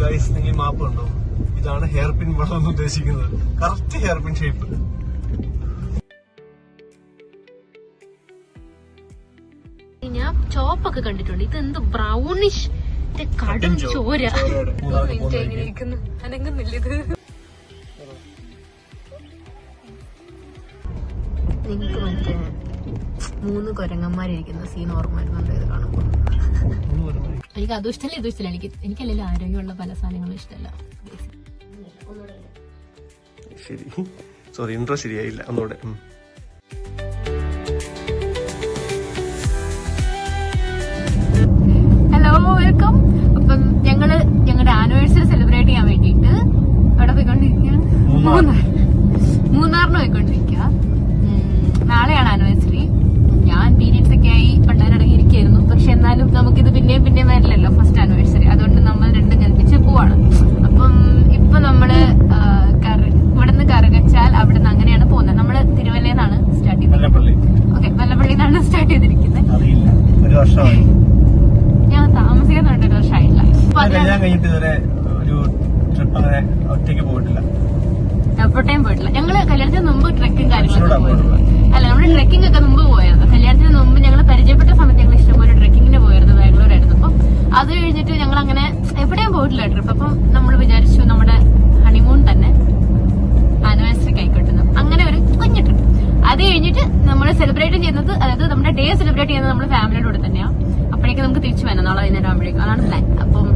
Guys, നിങ്ങൾ മാപ്പ് ഉണ്ടോ? ഇതാണ് ഹെയർ പിൻ വളം എന്ന് ഉദ്ദേശിക്കുന്നത്. Correct hairpin shape. ഞാൻ ചോപ്പൊക്കെ കണ്ടിട്ടുണ്ട്. ഇത് എന്ത് ബ്രൗണിഷ് കടും ചോര. എങ്ങനെ ഇരിക്കുന്നു, അനങ്ങുന്നില്ല ഇത്. നിങ്ങക്ക് മറ്റേ 3 കുരങ്ങന്മാരിരിക്കുന്ന സീൻ ഓർമ്മ വരുന്നുണ്ട് ഇത് കാണുമ്പോ. എനിക്ക് അതും ഇഷ്ടമല്ല ഇതും ഇഷ്ടമല്ല. എനിക്കല്ലെങ്കിലും ആരോഗ്യമുള്ള പല സാധനങ്ങളും ഇഷ്ടമല്ല. ശരി, സോറി, ഇൻട്രോ ശരിയായില്ല. ഒന്നുകൂടെ. Hello, welcome. അപ്പം ഞങ്ങളുടെ ആനിവേഴ്സറി സെലിബ്രേറ്റ് ചെയ്യാൻ വേണ്ടിയിട്ട് അവിടെ പോയിക്കൊണ്ടിരിക്കുകയാണ്. മൂന്നാറിന് പോയിക്കൊണ്ടിരിക്കുക. നാളെയാണ് ആനിവേഴ്സറി. ഞാൻ പീരിയഡ്സ് ഒക്കെ ആയി പണ്ടാരടങ്ങിയിരിക്കുന്നു. പക്ഷെ എന്നാലും നമുക്കിത് പിന്നെയും വരില്ലല്ലോ, ഫസ്റ്റ് ആനിവേഴ്സറി. അതുകൊണ്ട് നമ്മൾ രണ്ടും കൽപ്പിച്ച് പോവാണ്. അപ്പം ഇപ്പൊ നമ്മള് ഇവിടുന്ന് കറുകച്ചാൽ അവിടുന്ന് അങ്ങനെയാണ് പോകുന്നത്. നമ്മള് തിരുവല്ലയിൽ സ്റ്റാർട്ട് ചെയ്തത്. ഓക്കെ, വല്ലപ്പള്ളിയിൽ നിന്നാണ് സ്റ്റാർട്ട് ചെയ്തിരിക്കുന്നത്. ഞാൻ താമസിക്കുന്നുണ്ട്, 1 വർഷമായില്ല. എപ്പോഴത്തേയും പോയിട്ടില്ല. ഞങ്ങള് കല്യാണത്തിന് മുമ്പ് ട്രെക്കിങ് കാര്യങ്ങളൊക്കെ പോയിരുന്നു. അല്ല, നമ്മള് ട്രെക്കിംഗ് ഒക്കെ മുമ്പ് പോയായിരുന്നു. കല്യാണത്തിന് മുമ്പ് ഞങ്ങൾ പരിചയപ്പെട്ട സമയത്ത് ഞങ്ങൾ ഇഷ്ടംപോലെ ട്രെക്കിങ്ങിന് പോയിരുന്നു. ബാംഗ്ലൂരായിരുന്നു. അപ്പം അത് കഴിഞ്ഞിട്ട് ഞങ്ങൾ അങ്ങനെ എവിടെയും പോയിട്ടില്ല ട്രിപ്പ്. അപ്പം നമ്മൾ വിചാരിച്ചു നമ്മുടെ ഹണിമൂൺ തന്നെ ആനിവേഴ്സറി കൈക്കൊട്ടുന്നു. അങ്ങനെ ഒരു കുഞ്ഞു ട്രിപ്പ്. അത് കഴിഞ്ഞിട്ട് നമ്മൾ സെലിബ്രേറ്റ് ചെയ്യുന്നത്, അതായത് നമ്മുടെ ഡേ സെലിബ്രേറ്റ് ചെയ്യുന്നത് നമ്മുടെ ഫാമിലിയുടെ കൂടെ തന്നെയാണ്. അപ്പോഴേക്കും നമുക്ക് തിരിച്ചു വരണം, നാളെ വൈകുന്നേരം ആകുമ്പോഴേക്കും. അതാണ് പ്ലാൻ. അപ്പം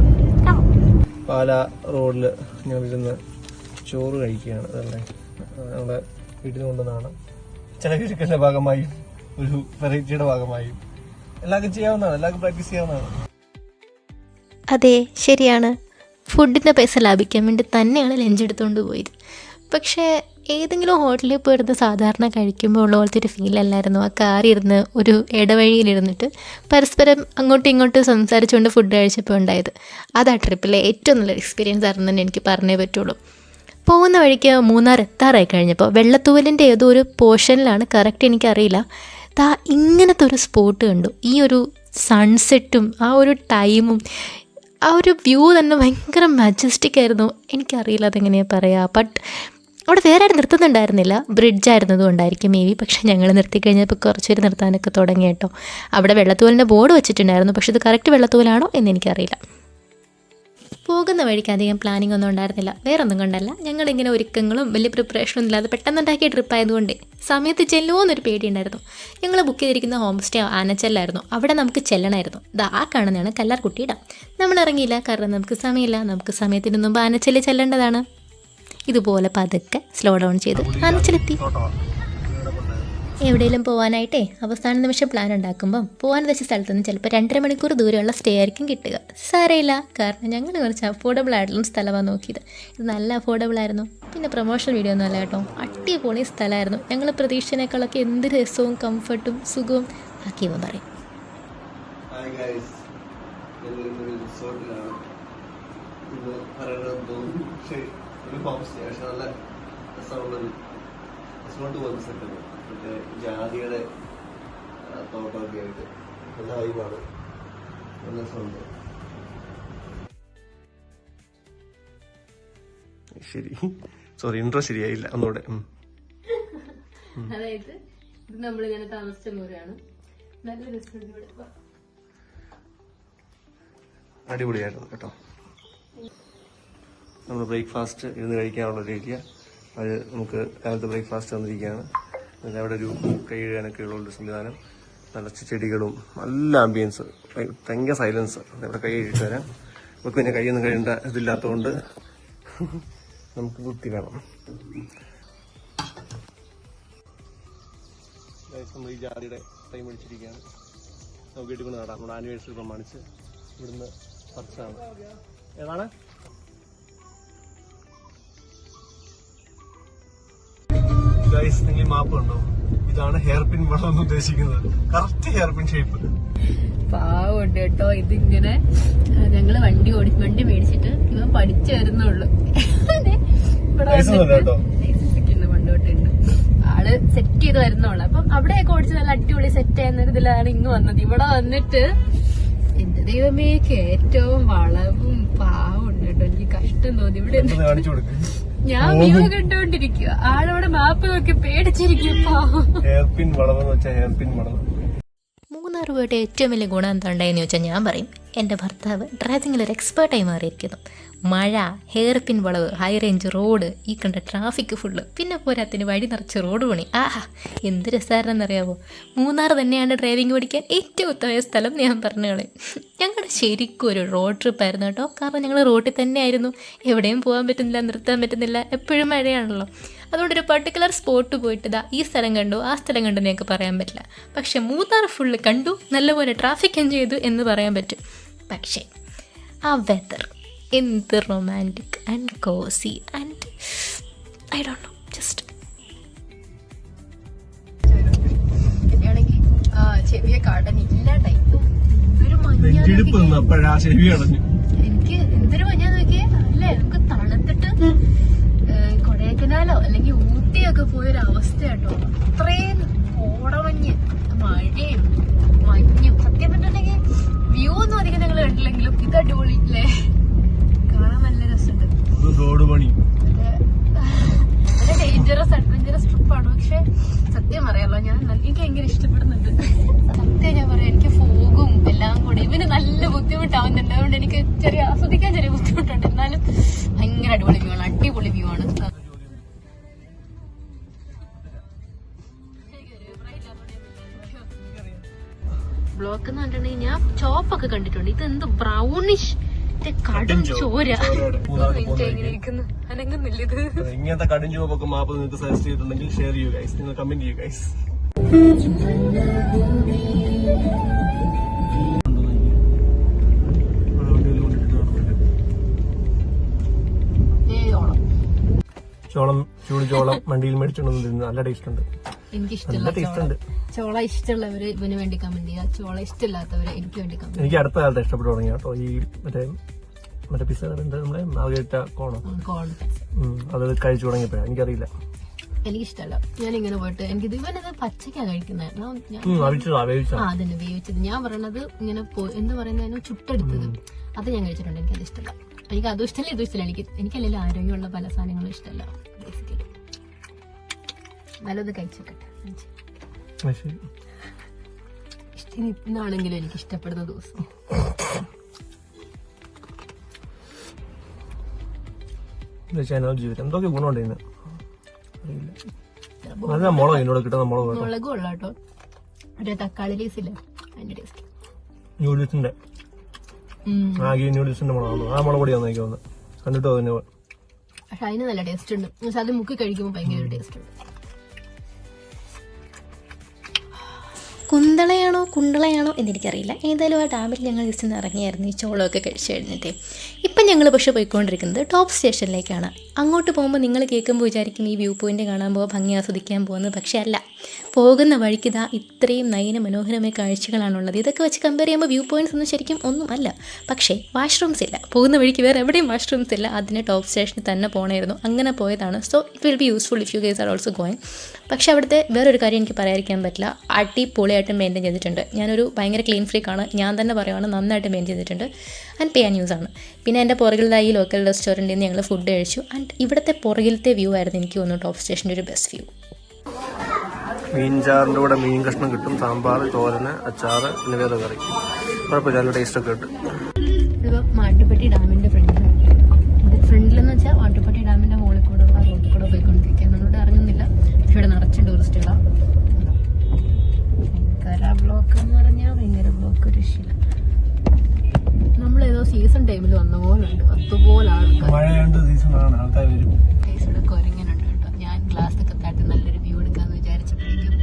പാല റോഡില് ഞങ്ങളിരുന്ന് ചോറ് കഴിക്കുകയാണ്. അതല്ലേ ഞങ്ങളുടെ വീട്ടിൽ കൊണ്ടുവന്നാണ്. ചിലവിരിക്കലിന്റെ ഭാഗമായും ഒരു വെറൈറ്റിയുടെ ഭാഗമായും എല്ലാവർക്കും ചെയ്യാവുന്നതാണ്, എല്ലാവർക്കും പ്രാക്ടീസ് ചെയ്യാവുന്നതാണ്. അതെ, ശരിയാണ്. ഫുഡിൻ്റെ പൈസ ലാഭിക്കാൻ വേണ്ടി തന്നെയാണ് ലഞ്ച് എടുത്തുകൊണ്ട് പോയത്. പക്ഷേ ഏതെങ്കിലും ഹോട്ടലിൽ പോയിരുന്ന് സാധാരണ കഴിക്കുമ്പോൾ ഉള്ള പോലത്തെ ഒരു ഫീലല്ലായിരുന്നു. ആ കാറിയിരുന്ന് ഒരു ഇടവഴിയിലിരുന്നിട്ട് പരസ്പരം അങ്ങോട്ടും ഇങ്ങോട്ടും സംസാരിച്ചുകൊണ്ട് ഫുഡ് കഴിച്ചപ്പോൾ ഉണ്ടായത്. അതാ ട്രിപ്പിലെ ഏറ്റവും നല്ല എക്സ്പീരിയൻസ് ആയിരുന്നു തന്നെ എനിക്ക് പറഞ്ഞേ പറ്റുള്ളൂ. പോകുന്ന വഴിക്ക് മൂന്നാർ എത്താറായി കഴിഞ്ഞപ്പോൾ വെള്ളത്തൂവലിൻ്റെ ഏതോ ഒരു പോർഷനിലാണ്, കറക്റ്റ് എനിക്കറിയില്ല, ഇങ്ങനത്തെ ഒരു സ്പോട്ട് കണ്ടു. ഈ ഒരു സൺസെറ്റും ആ ഒരു ടൈമും ആ ഒരു വ്യൂ തന്നെ ഭയങ്കര മജസ്റ്റിക് ആയിരുന്നു. എനിക്കറിയില്ല അതെങ്ങനെയാണ് പറയുക. ബട്ട് അവിടെ വേറെ ആരും നിർത്തുന്നുണ്ടായിരുന്നില്ല. ബ്രിഡ്ജായിരുന്നത് കൊണ്ടായിരിക്കും മേ ബി. പക്ഷേ ഞങ്ങൾ നിർത്തിക്കഴിഞ്ഞപ്പോൾ കുറച്ച് പേര് നിർത്താനൊക്കെ തുടങ്ങി കേട്ടോ. അവിടെ വെള്ളത്തൂവലിൻ്റെ ബോർഡ് വെച്ചിട്ടുണ്ടായിരുന്നു. പക്ഷേ ഇത് കറക്റ്റ് വെള്ളത്തൂവലാണോ എന്ന് എനിക്കറിയില്ല. പോകുന്ന വഴിക്ക് അധികം പ്ലാനിങ് ഒന്നും ഉണ്ടായിരുന്നില്ല. വേറെ ഒന്നും കൊണ്ടല്ല, ഞങ്ങളിങ്ങനെ ഒരുക്കങ്ങളും വലിയ പ്രിപ്പറേഷനും ഇല്ലാതെ പെട്ടെന്നുണ്ടാക്കിയ ട്രിപ്പായതുകൊണ്ട് സമയത്ത് ചെല്ലുമോ എന്നൊരു പേടിയുണ്ടായിരുന്നു. ഞങ്ങൾ ബുക്ക് ചെയ്തിരിക്കുന്ന ഹോം സ്റ്റേ ആനച്ചല്ലായിരുന്നു. അവിടെ നമുക്ക് ചെല്ലണമായിരുന്നു. ആ കാണുന്നതാണ് കല്ലാർകുട്ടി ഡാം. നമ്മൾ ഇറങ്ങിയില്ല, കാരണം നമുക്ക് സമയമില്ല. നമുക്ക് സമയത്തിന് മുമ്പ് ആനച്ചല് ചെല്ലേണ്ടതാണ്. ഇതുപോലെ പതുക്കെ സ്ലോ ഡൗൺ ചെയ്ത് ആനച്ചലെത്തി. എവിടെയെങ്കിലും പോകാനായിട്ടേ അവസാന നിമിഷം പ്ലാൻ ഉണ്ടാക്കുമ്പം പോകാൻ വെച്ച സ്ഥലത്ത് നിന്ന് ചിലപ്പോൾ 2.5 മണിക്കൂർ ദൂരമുള്ള സ്റ്റേ ആയിരിക്കും കിട്ടുക. സാരമില്ല, കാരണം ഞങ്ങൾ കുറച്ച് അഫോർഡബിൾ ആയിട്ടുള്ള സ്ഥലമാണ് നോക്കിയത്. ഇത് നല്ല അഫോർഡബിൾ ആയിരുന്നു. പിന്നെ പ്രൊമോഷണൽ വീഡിയോ ഒന്നും അല്ല കേട്ടോ, അടിപൊളി സ്ഥലമായിരുന്നു. ഞങ്ങൾ പ്രതീക്ഷിച്ചതിനേക്കാളൊക്കെ എന്ത് രസവും കംഫർട്ടും സുഖവും ആക്കിയെന്ന് പറയും. ജാതിയുടെ തോട്ടമൊക്കെ ആയിട്ട് നല്ല വൈബാണ്, നല്ല സൗണ്ട്. ശരി, സോറി, ഇൻട്രോ ശരിയായില്ല. ഒന്നുകൂടെ. അതായത് ഇത് നമ്മളിങ്ങനെ താമസിച്ച മുറിയാണ്. നല്ല രസമുണ്ട്. അടിപൊളിയായിരുന്നു കേട്ടോ. നമ്മൾ ബ്രേക്ക്ഫാസ്റ്റ് ഇരുന്ന് കഴിക്കാനുള്ളൊരു ഏരിയ, അത് നമുക്ക് രാവിലത്തെ ബ്രേക്ക്ഫാസ്റ്റ് തന്നിരിക്കുകയാണ്. അവിടെ ഒരു കൈ കഴുകാനൊക്കെ ഉള്ളൊരു സംവിധാനം, നല്ല ചെടികളും നല്ല ആംബിയൻസ്, ഭയങ്കര സൈലൻസ്. ഇവിടെ കൈ കഴിച്ചിട്ട് വരാം. നമുക്ക് പിന്നെ കൈയൊന്നും കഴിയേണ്ട ഇതില്ലാത്തതുകൊണ്ട് നമുക്ക് വൃത്തി വേണം. നമ്മൾ ഈ ജാതിയുടെ ടൈം അടിച്ചിരിക്കുകയാണ്. നമുക്ക് വീട്ടിൽ കൊണ്ട് നടാം. നമ്മുടെ ആനിവേഴ്സറി പ്രമാണിച്ച് ഇവിടുന്ന് പറിച്ചാണ്. ഏതാണ് ഗൈസ്, നിങ്ങൾ മാപ്പ് ഉണ്ടോ? ഇതാണ് ഹെയർ പിൻ വളം എന്ന് ഉദ്ദേശിക്കുന്നത്. Correct hairpin shape. പാവുണ്ട് കേട്ടോ. ഇതിങ്ങനെ ഞങ്ങള് വണ്ടി മേടിച്ചിട്ട് ഇവൻ പഠിച്ചു വരുന്നുള്ളൂ. പണ്ടോട്ടുണ്ട് ആള് സെറ്റ് ചെയ്ത് വരുന്നുള്ളു. അപ്പം അവിടെയൊക്കെ ഓടിച്ച് നല്ല അടിപൊളി സെറ്റ് ചെയ്യുന്ന ഇതിലാണ് ഇങ്ങ് വന്നത്. ഇവിടെ വന്നിട്ട് എന്റെ ദൈവമേ, ഏറ്റവും വളവും പാവുണ്ട് കേട്ടോ. എനിക്ക് പറ്റുമെന്ന് തോന്നി. ഇവിടെ കാണിച്ചു കൊടുക്കും. ഞാൻ വ്യൂ കണ്ടുകൊണ്ടിരിക്കുക, ആളവിടെ മാപ്പ് നോക്കി പേടിച്ചിരിക്കും. ഹെയർപിൻ വളവെന്ന് വെച്ചാൽ ഹെയർപിൻ വളവ്. മൂന്നാർ പോയിട്ട് ഏറ്റവും വലിയ ഗുണം എന്താണ്ടായെന്ന് ചോദിച്ചാൽ ഞാൻ പറയും എൻ്റെ ഭർത്താവ് ഡ്രൈവിങ്ങിലൊരു എക്സ്പേർട്ടായി മാറിയിരിക്കുന്നു. മഴ, ഹെയർപിൻ വളവ്, ഹൈ റേഞ്ച് റോഡ്, ഈ കണ്ട ട്രാഫിക് ഫുള്ള്, പിന്നെ പോരാത്തിന് വഴി നിറച്ച് റോഡ് പണി. ആഹാ, എന്ത് രസമായിരുന്നെന്നറിയാമോ. മൂന്നാർ തന്നെയാണ് ഡ്രൈവിംഗ് പഠിക്കാൻ ഏറ്റവും ഉത്തമമായ സ്ഥലം. ഞാൻ പറഞ്ഞോളെ, ഞങ്ങളുടെ ശരിക്കും ഒരു റോഡ് ട്രിപ്പായിരുന്നു കേട്ടോ. കാരണം ഞങ്ങൾ റോഡിൽ തന്നെ ആയിരുന്നു, എവിടെയും പോകാൻ പറ്റുന്നില്ല, നിർത്താൻ പറ്റുന്നില്ല, എപ്പോഴും മഴയാണല്ലോ. അതുകൊണ്ടൊരു പർട്ടിക്കുലർ സ്പോട്ട് പോയിട്ട് ഇതാ ഈ സ്ഥലം കണ്ടു ആ സ്ഥലം കണ്ടു ഞങ്ങൾക്ക് പറയാൻ പറ്റില്ല. പക്ഷേ മൂന്നാർ ഫുള്ള് കണ്ടു, നല്ലപോലെ ട്രാഫിക് എൻജോയ് ചെയ്തു എന്ന് പറയാൻ പറ്റും. പക്ഷേ ആ വെതർ എന്ത് romantic and cosy and I don't know, just ചെവിയെ കാടനില്ലാണ്ടായി. എനിക്ക് എന്തൊരു മഞ്ഞാന്ന് നോക്കിയേ അല്ലേ. നമുക്ക് തണുത്തിട്ട് കൊടൈക്കനാലോ അല്ലെങ്കിൽ ഊട്ടിയൊക്കെ പോയൊരു അവസ്ഥ കേട്ടോ. അത്രയും കോടമഞ്ഞ്, മഴയും മഞ്ഞും. സത്യം പറഞ്ഞിട്ടുണ്ടെങ്കിൽ വ്യൂ ഒന്നും അധികം ഞങ്ങൾ കണ്ടില്ലെങ്കിലും ഇത് അടിപൊളി അല്ലേ, കാണാൻ നല്ല രസമുണ്ട്. ഡേഞ്ചറസ് അഡ്വഞ്ചറസ് ട്രിപ്പാണ്. പക്ഷെ സത്യം പറയാലോ, എനിക്ക് ഭയങ്കര ഇഷ്ടപ്പെടുന്നുണ്ട്. സത്യം ഞാൻ പറയാം, എനിക്ക് ഫോഗും എല്ലാം കൂടി ഇവന് നല്ല ബുദ്ധിമുട്ടാവുന്നുണ്ട്. അതുകൊണ്ട് എനിക്ക് ആസ്വദിക്കാൻ ചെറിയ ബുദ്ധിമുട്ടുണ്ട്. എന്നാലും ഭയങ്കര അടിപൊളി വ്യൂ ആണ്, അടിപൊളി വ്യൂ ആണ്. ബ്ലോക്ക് എന്ന് പറഞ്ഞിട്ടുണ്ടെങ്കിൽ ഞാൻ ചോപ്പൊക്കെ കണ്ടിട്ടുണ്ട്. ഇത് എന്ത് ബ്രൗണിഷ് കടും ചോര. അനങ്ങുന്നില്ല ഇത്. ഇങ്ങനത്തെ കടും ചോപ്പൊക്കെ മാപ്പ് നിങ്ങൾക്ക് സജസ്റ്റ് ചെയ്തിട്ടുണ്ടെങ്കിൽ ഷെയർ ചെയ്യൂ ഗൈസ്, നിങ്ങൾ കമന്റ് ചെയ്യൂ ഗൈസ്. ചോളം, ചൂട് ചോളം വണ്ടിയിൽ മേടിച്ചോണ്ട് നല്ല ടേസ്റ്റ് ഉണ്ട്. എനിക്കിഷ്ടമല്ല ചോള. ഇഷ്ടമുള്ളവര് ഇവന് വേണ്ടി കമന്റ് ചെയ്യുക, ചോള ഇഷ്ടമില്ലാത്തവര് എനിക്ക് വേണ്ടി കമന്റ്. എനിക്ക് അടുത്ത കാലത്ത് ഇഷ്ടപ്പെട്ടു തുടങ്ങി കേട്ടോ ഈ മറ്റേ പിസ്സ നമ്മളെ മാർഗരറ്റ കോൺ അത് കഴിച്ചു തുടങ്ങിയപ്പോഴാണ്. എനിക്കറിയില്ല, എനിക്കിഷ്ടമല്ല. ഞാൻ ഇങ്ങനെ പോയിട്ട് എനിക്കിത് ഇവനത് പച്ചക്കാ കഴിക്കുന്നത്. അതന്നെ വേവിച്ചത്. ഞാൻ പറയണത് ഇങ്ങനെ എന്ന് പറയുന്നതിന് ചുട്ടെടുത്തത് അത് ഞാൻ കഴിച്ചിട്ടുണ്ട്. എനിക്കത് ഇഷ്ടമല്ല. എനിക്ക് അതും ഇഷ്ടമല്ല ഇതും ഇഷ്ടമല്ല. എനിക്കല്ലെങ്കിൽ ആരോഗ്യമുള്ള പല സാധനങ്ങളും ഇഷ്ടമല്ല ബേസിക്കലി. നല്ലത് കഴിച്ചോട്ടെ. ഇന്നാണെങ്കിലും എനിക്ക് ഇഷ്ടപ്പെടുന്ന ദിവസം. എന്തൊക്കെ ഗുണമുണ്ട് ഇതിന് നല്ല മുളക്, ഇതിനോട് കിട്ടുന്ന മുളകും ഉള്ള കേട്ടോ. ഒരു തക്കാളി റൈസില്ലേ അതിന്റെ ടേസ്റ്റ്. ന്യൂഡിൽസിന്റെ ന്യൂഡിൽസിന്റെ മുളകാണ്, ആ മുളക് പൊടിയാന്ന് എനിക്ക് തോന്നുന്നത്. കണ്ടിട്ടോ തന്നെ. പക്ഷെ അതിന് നല്ല ടേസ്റ്റ് ഉണ്ട്. പക്ഷെ അത് മുക്കി കഴിക്കുമ്പോൾ ഭയങ്കര ടേസ്റ്റ് ഉണ്ട്. കുണ്ടളയാണോ എന്നെനിക്കറിയില്ല. ഏതായാലും ആ ഡാമിൽ ഞങ്ങൾ ജസ്റ്റ് ഒന്ന് ഇറങ്ങിയായിരുന്നു ഈ ചോളമൊക്കെ കഴിച്ച് കഴിഞ്ഞിട്ട്. ഇപ്പം ഞങ്ങൾ പക്ഷേ പോയിക്കൊണ്ടിരിക്കുന്നത് ടോപ്പ് സ്റ്റേഷനിലേക്കാണ്. അങ്ങോട്ട് പോകുമ്പോൾ നിങ്ങൾ കേൾക്കുമ്പോൾ വിചാരിക്കും ഈ വ്യൂ പോയിൻ്റ് കാണാൻ പോകുക, ഭംഗി ആസ്വദിക്കാൻ പോകുന്നത്. പക്ഷേ അല്ല, പോകുന്ന വഴിക്ക് ഇതാ ഇത്രയും നയന മനോഹരമായ കാഴ്ചകളാണുള്ളത്. ഇതൊക്കെ വെച്ച് കമ്പയർ ചെയ്യുമ്പോൾ വ്യൂ പോയിൻറ്റ്സ് ഒന്നും ശരിക്കും ഒന്നും അല്ല. പക്ഷേ വാഷ്റൂംസ് ഇല്ല, പോകുന്ന വഴിക്ക് വേറെ എവിടെയും വാഷ്റൂംസ് ഇല്ല. അതിന് ടോപ്പ് സ്റ്റേഷനിൽ തന്നെ പോകണമായിരുന്നു. അങ്ങനെ പോയതാണ്. So it will be useful if you guys are also going. പക്ഷേ അവിടുത്തെ വേറൊരു കാര്യം എനിക്ക് പറയാതിരിക്കാൻ പറ്റില്ല, അടിപൊളിയായിട്ട് മെയിൻറ്റെയിൻ ചെയ്തിട്ടുണ്ട്. ഞാനൊരു ഭയങ്കര ക്ലീൻ ഫ്രീക്കാണ്, ഞാൻ തന്നെ പറയുവാണ്, നന്നായിട്ട് മെയിൻറ്റെയിൻ ചെയ്തിട്ടുണ്ട്. ആൻഡ് പേ ആൻഡ് യൂസ് ആണ്. പിന്നെ എൻ്റെ പുറകിലായി ലോക്കൽ റെസ്റ്റോറൻറ്റിൽ നിന്ന് ഞങ്ങൾ ഫുഡ് കഴിച്ചു. ആൻഡ് ഇവിടുത്തെ പുറകിലത്തെ വ്യൂ ആയിരുന്നു എനിക്ക് തോന്നുന്നു ടോപ്പ് സ്റ്റേഷൻ്റെ ഒരു ബെസ്റ്റ് വ്യൂ. മീൻചാറിൻ്റെ കൂടെ മീൻ കഷ്ണം കിട്ടും, സാമ്പാർ, തോരന്, അച്ചാറ്, പിന്നെ വേറെ കറി. കുഴപ്പമില്ല, നല്ല ടേസ്റ്റൊക്കെ കിട്ടും. ഇപ്പോൾ മാട്ടുപ്പെട്ടി ഡാമിൻ്റെ ഫ്രണ്ടിലെന്ന് വെച്ചാൽ മാട്ടുപ്പെട്ടി ഡാമിൻ്റെ മുകളിൽ കൂടെ റോഡിൽ കൂടെ പോയിക്കൊണ്ടിരിക്കുക. നമ്മളിവിടെ ഇറങ്ങുന്നില്ല, പക്ഷെ ഇവിടെ നിറച്ച് ടൂറിസ്റ്റുകളാണ്. ഭയങ്കര ബ്ലോക്ക് എന്ന് പറഞ്ഞാൽ ഭയങ്കര ബ്ലോക്ക്, ഒരു രക്ഷയില്ല. നമ്മളേതോ സീസൺ ടൈമിൽ വന്ന പോലെ ഉണ്ട്, അതുപോലെ ആൾക്കാർ. ഇവിടെ കുരങ്ങനുണ്ട് കേട്ടോ. ഞാൻ ക്ലാസ്സൊക്കെ താട്ടി നല്ലൊരു വ്യൂ എടുക്കാമെന്ന് വിചാരിച്ചപ്പോഴേക്കും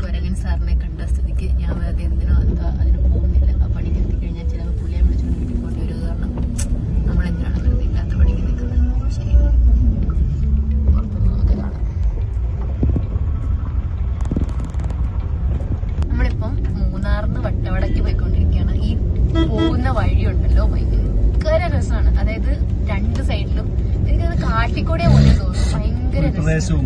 കുരങ്ങൻ സാറിനെ കണ്ട സ്ഥിതിക്ക് ഞാൻ വെറുതെ എന്തിനോ എന്താ അതിന് പോകുന്നില്ല. ആ പണിക്ക് എത്തിക്കഴിഞ്ഞാൽ ചിലപ്പോൾ പുള്ളിയെ വിളിച്ചുകൊണ്ട് വീട്ടിൽ പോകേണ്ടി വരും. കാരണം നമ്മളെന്തിനാണ് വെറുതെ ഇല്ലാത്ത പണിക്ക് നിൽക്കുന്നത്. ശരി, പുറത്തൊന്നും നമുക്ക് കാണാം. നമ്മളിപ്പം മൂന്നാറിന്ന് വട്ടവടക്ക് പോയിക്കൊണ്ടിരിക്കുകയാണ്. ഈ പോകുന്ന വഴിയുണ്ടല്ലോ ഭയങ്കര രസമാണ്. അതായത് രണ്ട് സൈഡിലും എനിക്കത് കാട്ടിക്കൂടെ പോലെ തോന്നും. ഭയങ്കര രസം.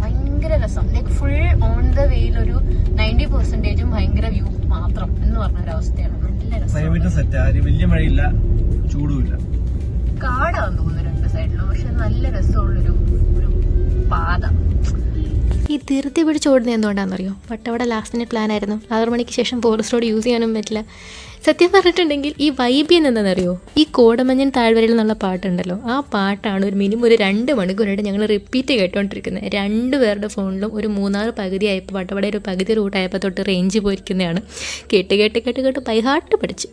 ഭയങ്കര രസം. ലൈക്ക് ഫുൾ ഓൺ ദ വേയിൽ ഒരു 90% ഭയങ്കര വ്യൂ മാത്രം എന്ന് പറഞ്ഞ ഒരവസ്ഥയാണ്. നല്ല രസം. വലിയ മഴയില്ല, ചൂടുമില്ല. കാടാന്ന് തോന്നുന്നു. നല്ല രസമുള്ളൊരു പാത. ഈ ധൃതി പിടിച്ച് ഓടുന്നത് എന്തുകൊണ്ടാണെന്നറിയോ? വട്ടവട ലാസ്റ്റ് മിനിറ്റ് പ്ലാൻ ആയിരുന്നു. 6 മണിക്ക് ശേഷം ഫോറസ്റ്റ് റോഡ് യൂസ് ചെയ്യാനും പറ്റില്ല. സത്യം പറഞ്ഞിട്ടുണ്ടെങ്കിൽ ഈ വൈബി എന്താണെന്നറിയോ? ഈ കോടമഞ്ഞൻ താഴ്വരയിൽ നിന്നുള്ള പാട്ടുണ്ടല്ലോ, ആ പാട്ടാണ് ഒരു മിനിമം ഒരു 2 മണിക്കൂറായിട്ട് ഞങ്ങൾ റിപ്പീറ്റ് കേട്ടോണ്ടിരിക്കുന്നത്. 2 പേരുടെ ഫോണിലും ഒരു 3-6 പകുതി ആയപ്പോൾ, വട്ടവട ഒരു പകുതി റൂട്ടായപ്പോൾ തൊട്ട് റേഞ്ച് പോയിരിക്കുന്നതാണ്. കേട്ട് കേട്ട് കേട്ട് കേട്ട് ബൈഹാർട്ട് പഠിച്ചു.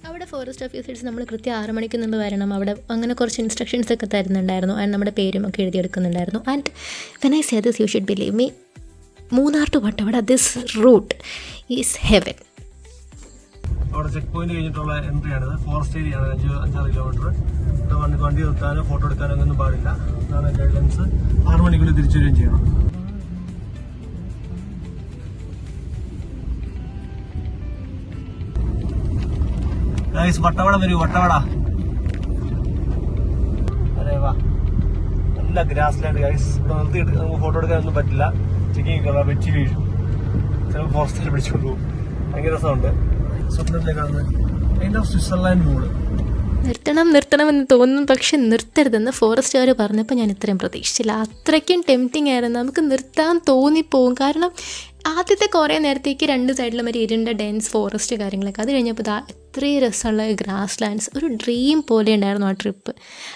അവിടെ ഫോറസ്റ്റ് ഓഫീസേഴ്സ് നമ്മൾ കൃത്യം 6 മണിക്ക് മുമ്പ് വരണം, അവിടെ അങ്ങനെ കുറച്ച് ഇൻസ്ട്രക്ഷൻസ് ഒക്കെ തരുന്നുണ്ടായിരുന്നു. ആൻഡ് നമ്മുടെ പേരും ഒക്കെ എഴുതിയെടുക്കുന്നുണ്ടായിരുന്നു. And when I say this you should believe me, Munnar to Vattavada this route is heaven. അവിടെ ചെക്ക് പോയിന്റ് കഴിഞ്ഞിട്ടുള്ള എൻട്രി ആണിത്. ഫോറസ്റ്റ് ഏരിയ ആണ്, 5-6 കിലോമീറ്റർ. വണ്ടി നിർത്താനോ ഫോട്ടോ എടുക്കാനോ ഒന്നും പാടില്ല. അതാണ് ഗൈഡൻസ്. 6 മണിക്കുള്ളിൽ തിരിച്ചു വരികയും ചെയ്യണം. വട്ടവട വരൂ, വട്ടവട. അരേ വാ, നല്ല ഗ്രാസ് ലാൻഡ് ഗൈസ്. ഇവിടെ നിർത്തി നമുക്ക് ഫോട്ടോ എടുക്കാനൊന്നും പറ്റില്ല. ചെക്കിങ് വെച്ച് വീഴും, ചിലപ്പോൾ ഫോറസ്റ്റിൽ പിടിച്ചോണ്ട് പോകും. ഭയങ്കര രസമുണ്ട്. സ്വപ്നത്തിലേക്കാണ് അതിൻ്റെ സ്വിറ്റ്സർലാൻഡ് മൂഡ്. നിർത്തണമെന്ന് തോന്നും, പക്ഷെ നിർത്തരുതെന്ന് ഫോറസ്റ്റുകാർ പറഞ്ഞപ്പോൾ ഞാൻ ഇത്രയും പ്രതീക്ഷിച്ചില്ല. അത്രയ്ക്കും ടെംപ്റ്റിംഗ് ആയിരുന്നു. നമുക്ക് നിർത്താൻ തോന്നിപ്പോവും. കാരണം ആദ്യത്തെ കുറേ നേരത്തേക്ക് 2 സൈഡിലും ഒരു ഇരുണ്ട ഡെൻസ് ഫോറസ്റ്റ് കാര്യങ്ങളൊക്കെ, അത് കഴിഞ്ഞപ്പോൾ ഇത്രയും രസമുള്ള ഗ്രാസ് ലാൻഡ്സ്, ഒരു ഡ്രീം പോലെ ഉണ്ടായിരുന്നു ആ ട്രിപ്പ്.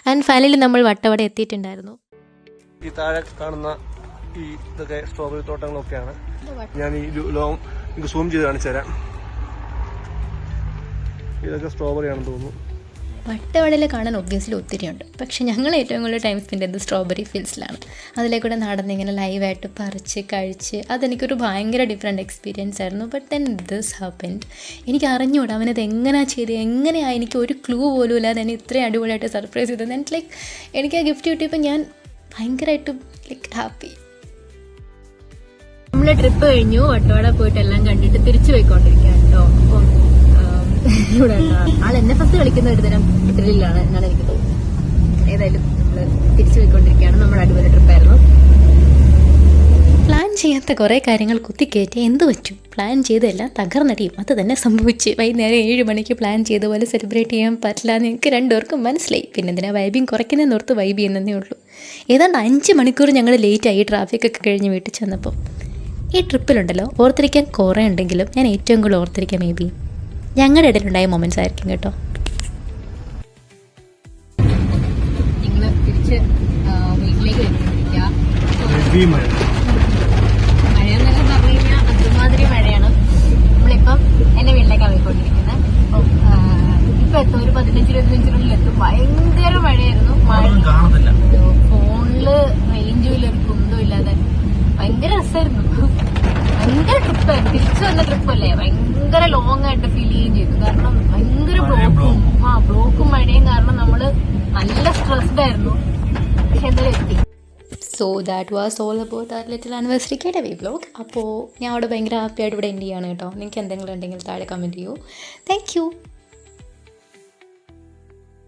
ആൻഡ് ഫൈനലി നമ്മൾ വട്ടവട എത്തിയിട്ടുണ്ടായിരുന്നു. ഈ താഴെ കാണുന്ന ഈ ഇതൊക്കെ സ്ട്രോബെറി തോട്ടങ്ങളൊക്കെയാണ്. ഞാൻ ഈ ലോങ് സൂം ചെയ്ത് കാണിച്ചു തരാം. ഇതൊക്കെ സ്ട്രോബെറി ആണെന്ന് തോന്നുന്നു. വട്ടവടയിൽ കാണാൻ ഒബ്വിയസ്ലി ഒത്തിരിയുണ്ട്, പക്ഷെ ഞങ്ങൾ ഏറ്റവും കൂടുതൽ ടൈം സ്പെൻഡ് ചെയ്തത് സ്ട്രോബെറി ഫീൽഡ്സിലാണ്. അതിലേക്കൂടെ നടന്ന് ഇങ്ങനെ ലൈവായിട്ട് പറിച്ച് കഴിച്ച്, അതെനിക്കൊരു ഭയങ്കര ഡിഫറെൻറ്റ് എക്സ്പീരിയൻസ് ആയിരുന്നു. But then this happened. എനിക്ക് അറിഞ്ഞുകൂടാ അവനത് എങ്ങനെയാണ് ചെയ്തത്, എങ്ങനെയാണ്, എനിക്ക് ഒരു ക്ലൂ പോലും ഇല്ലാതെ എന്നെ ഇത്രയും അടിപൊളിയായിട്ട് സർപ്രൈസ് ചെയ്തത്. ആൻഡ് ലൈക്ക് എനിക്ക് ആ ഗിഫ്റ്റ് കിട്ടിയപ്പോൾ ഞാൻ ഭയങ്കരമായിട്ട് ലൈക്ക് ഹാപ്പി. നമ്മൾ ട്രിപ്പ് കഴിഞ്ഞു, വട്ടവട പോയിട്ട് എല്ലാം കണ്ടിട്ട് തിരിച്ചു പോയിക്കൊണ്ടിരിക്കുക കേട്ടോ. അപ്പം ഇവിടെ ആൾ NFS കളിക്കുന്ന ഒരു തരം ത്രില്ലാണ് എന്നാണ് എനിക്ക് തോന്നുന്നത്. ഏതായാലും നമ്മള് തിരിച്ചു പോയിക്കൊണ്ടിരിക്കുകയാണ്. നമ്മുടെ അടിപൊളി ട്രിപ്പായിരുന്നു. പ്ലാൻ ചെയ്യാത്ത കുറേ കാര്യങ്ങൾ കുത്തിക്കയറ്റി എന്ത് പറ്റും? പ്ലാൻ ചെയ്തെല്ലാം തകർന്നടിയും. അത് തന്നെ സംഭവിച്ച്. വൈകുന്നേരം 7 മണിക്ക് പ്ലാൻ ചെയ്ത പോലെ സെലിബ്രേറ്റ് ചെയ്യാൻ പറ്റില്ല എന്ന് എനിക്ക് 2 പേർക്കും മനസ്സിലായി. പിന്നെ എന്തിനാ വൈബിങ് കുറയ്ക്കുന്നതെന്നോർത്ത് വൈബ് ചെയ്യുന്നതേ ഉള്ളൂ. ഏതാണ്ട് 5 മണിക്കൂർ ഞങ്ങൾ ലേറ്റായി ട്രാഫിക്കൊക്കെ കഴിഞ്ഞ് വീട്ടിൽ ചെന്നപ്പോൾ. ഈ ട്രിപ്പിലുണ്ടല്ലോ ഓർത്തിരിക്കാൻ കുറേ ഉണ്ടെങ്കിലും ഞാൻ ഏറ്റവും കൂടുതൽ ഓർത്തിരിക്കാൻ മേ ബി ഞങ്ങളുടെ ഇടയിലുണ്ടായ മൊമെന്റ്സ് ആയിരിക്കും കേട്ടോ. ഞങ്ങൾ തിരിച്ച് വീട്ടിലേക്ക് വരുന്നില്ല. മഴയെന്നൊക്കെ പറഞ്ഞു കഴിഞ്ഞാൽ അതുമാതിരി മഴയാണ്. നമ്മളിപ്പം എന്റെ വീട്ടിലേക്കാണ് പോയിക്കൊണ്ടിരിക്കുന്നത്. ഇപ്പൊ എത്തും, ഒരു 15-20 മിനിറ്റിനുള്ളിൽ എത്തും. ഭയങ്കര മഴയായിരുന്നു. ഫോണില് റേഞ്ചും ഇല്ല, ഒരു കുന്തവും ഇല്ലാതെ ഭയങ്കര രസമായിരുന്നു. ഭയങ്കര ട്രിപ്പായിരുന്നു. തിരിച്ചു വന്ന ട്രിപ്പല്ലേ, ഭയങ്കര ലോങ് ആയിട്ട് ഫീൽ ചെയ്യുകയും ചെയ്തു. കാരണം ഭയങ്കര ബ്ലോക്കും മഴയും കാരണം നമ്മള് നല്ല സ്ട്രെസ്ഡ് ആയിരുന്നു. പക്ഷെ എന്തായാലും എത്തി. So that was all about our little anniversary getaway vlog. അപ്പോൾ ഞാൻ അവിടെ ഭയങ്കര ഹാപ്പി ആയിട്ട് ഇവിടെ എൻഡ് ചെയ്യാണ് കേട്ടോ. നിങ്ങൾക്ക് എന്തെങ്കിലും ഉണ്ടെങ്കിൽ താഴെ കമൻറ്റ് ചെയ്യൂ. Thank you.